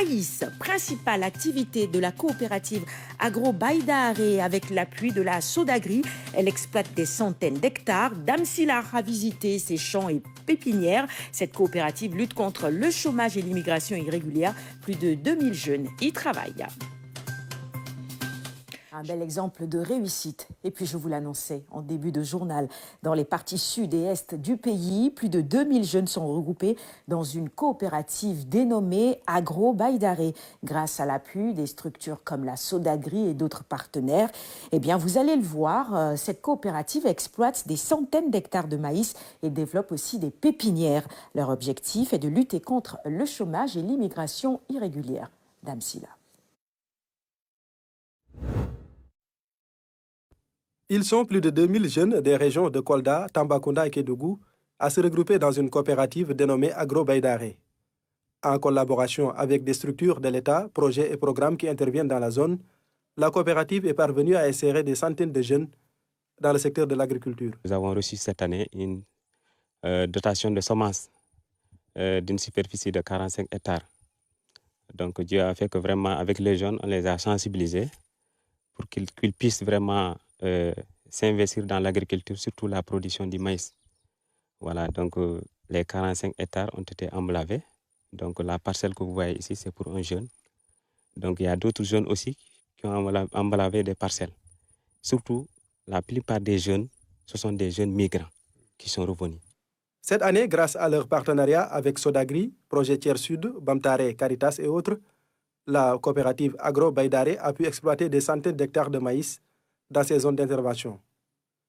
maïs, principale activité de la coopérative Agro-Baïdare avec l'appui de la Sodagri. Elle exploite des centaines d'hectares. Dame Silar a visité ses champs et pépinières. Cette coopérative lutte contre le chômage et l'immigration irrégulière. Plus de 2000 jeunes y travaillent. Un bel exemple de réussite. Et puis je vous l'annonçais en début de journal, dans les parties sud et est du pays, plus de 2000 jeunes sont regroupés dans une coopérative dénommée Agro-Baïdare. Grâce à l'appui des structures comme la Sodagri et d'autres partenaires, eh bien vous allez le voir, cette coopérative exploite des centaines d'hectares de maïs et développe aussi des pépinières. Leur objectif est de lutter contre le chômage et l'immigration irrégulière. Dame Silla. Ils sont plus de 2000 jeunes des régions de Kolda, Tambacounda et Kédougou à se regrouper dans une coopérative dénommée Agro-Baïdare. En collaboration avec des structures de l'État, projets et programmes qui interviennent dans la zone, la coopérative est parvenue à insérer des centaines de jeunes dans le secteur de l'agriculture. Nous avons reçu cette année une dotation de semences d'une superficie de 45 hectares. Donc Dieu a fait que vraiment, avec les jeunes, on les a sensibilisés pour qu'ils puissent vraiment s'investir dans l'agriculture, surtout la production du maïs. Voilà, donc les 45 hectares ont été emblavés. Donc la parcelle que vous voyez ici, c'est pour un jeune. Donc il y a d'autres jeunes aussi qui ont emblavé des parcelles. Surtout, la plupart des jeunes, ce sont des jeunes migrants qui sont revenus. Cette année, grâce à leur partenariat avec Sodagri, Projet Tiers Sud, Bamtare, Caritas et autres, la coopérative Agro-Baïdare a pu exploiter des centaines d'hectares de maïs dans ces zones d'intervention.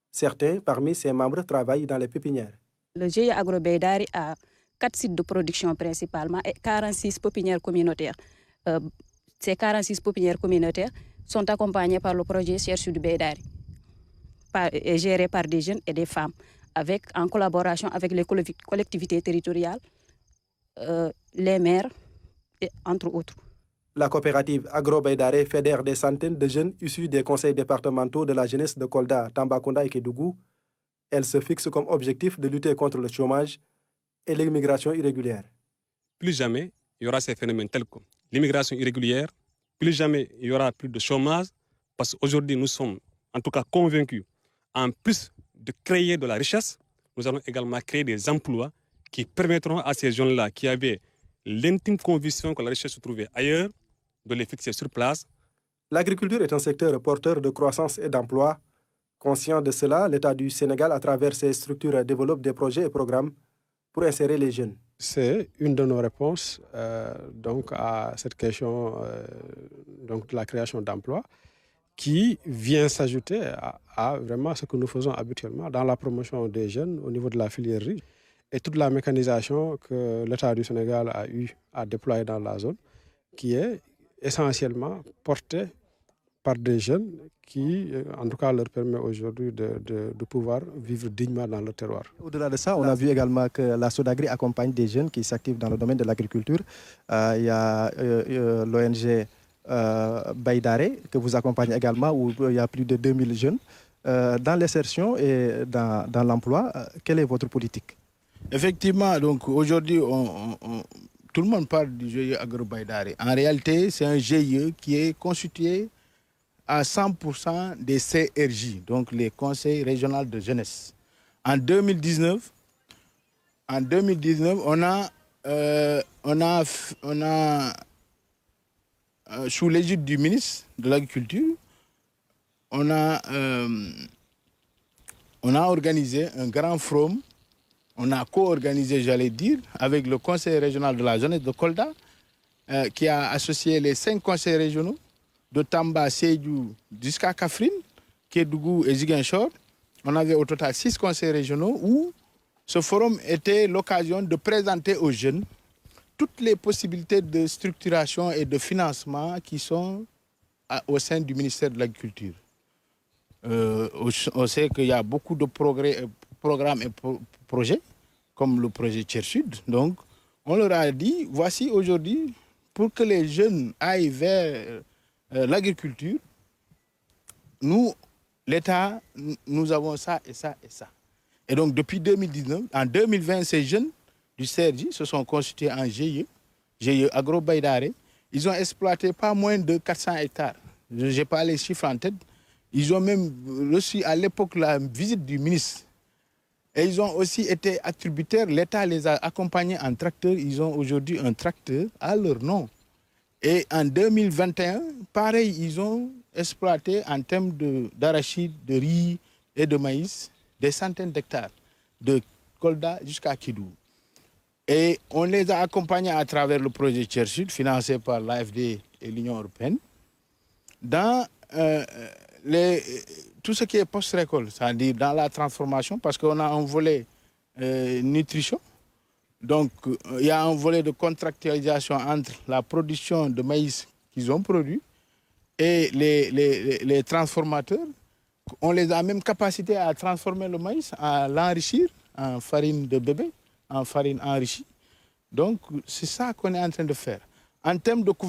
Certains parmi ses membres travaillent dans les pépinières. Le GIE Agro-Baïdare a 4 sites de production principalement et 46 pépinières communautaires. Ces 46 pépinières communautaires sont accompagnées par le projet Tiers Sud Baïdare, géré par des jeunes et des femmes, en collaboration avec les collectivités territoriales, les maires, et entre autres. La coopérative Agro-Baïdare fédère des centaines de jeunes issus des conseils départementaux de la jeunesse de Kolda, Tambacounda et Kédougou. Elle se fixe comme objectif de lutter contre le chômage et l'immigration irrégulière. Plus jamais il y aura ces phénomènes tels que l'immigration irrégulière, plus jamais il y aura plus de chômage, parce qu'aujourd'hui nous sommes en tout cas convaincus, en plus de créer de la richesse, nous allons également créer des emplois qui permettront à ces jeunes-là qui avaient l'intime conviction que la richesse se trouvait ailleurs, de les fixer sur place. L'agriculture est un secteur porteur de croissance et d'emploi. Conscient de cela, l'État du Sénégal, à travers ses structures, développe des projets et programmes pour insérer les jeunes. C'est une de nos réponses donc à cette question donc de la création d'emplois qui vient s'ajouter à vraiment ce que nous faisons habituellement dans la promotion des jeunes au niveau de la filière riz et toute la mécanisation que l'État du Sénégal a eu à déployer dans la zone, qui est essentiellement portée par des jeunes qui, en tout cas, leur permet aujourd'hui de pouvoir vivre dignement dans leur terroir. Au-delà de ça, on a vu également que la Sodagri accompagne des jeunes qui s'activent dans le domaine de l'agriculture. Il y a l'ONG Baïdare que vous accompagnez également, où il y a plus de 2000 jeunes. Dans l'insertion et dans l'emploi, quelle est votre politique? Effectivement, donc aujourd'hui, tout le monde parle du GIE Agro-Baïdare. En réalité, c'est un GIE qui est constitué à 100% des CRJ, donc les conseils régionaux de jeunesse. En 2019, on a sous l'égide du ministre de l'Agriculture, on a organisé un grand forum. On a co-organisé, j'allais dire, avec le conseil régional de la jeunesse de Kolda, qui a associé les 5 conseils régionaux de Tamba, Sédhiou jusqu'à Kaffrine, Kédougou et Ziguinchor. On avait au total 6 conseils régionaux où ce forum était l'occasion de présenter aux jeunes toutes les possibilités de structuration et de financement qui sont au sein du ministère de l'Agriculture. On sait qu'il y a beaucoup de programmes et projets, comme le projet Tiers Sud. Donc, on leur a dit, voici aujourd'hui, pour que les jeunes aillent vers l'agriculture, nous, l'État, nous avons ça et ça et ça. Et donc, depuis 2019, en 2020, ces jeunes du CRJ se sont constitués en GIE Agro-Baïdare. ils ont exploité pas moins de 400 hectares. Je n'ai pas les chiffres en tête. Ils ont même reçu à l'époque la visite du ministre. Et ils ont aussi été attributaires. L'État les a accompagnés en tracteur. Ils ont aujourd'hui un tracteur à leur nom. Et en 2021, pareil, ils ont exploité en termes d'arachide, de riz et de maïs des centaines d'hectares, de Kolda jusqu'à Kidou. Et on les a accompagnés à travers le projet Tiers Sud, financé par l'AFD et l'Union européenne, dans tout ce qui est post-récolte, c'est-à-dire dans la transformation, parce qu'on a un volet nutrition. Donc, il y a un volet de contractualisation entre la production de maïs qu'ils ont produit et les transformateurs. On les a même capacités à transformer le maïs, à l'enrichir en farine de bébé, en farine enrichie. Donc, c'est ça qu'on est en train de faire. En termes de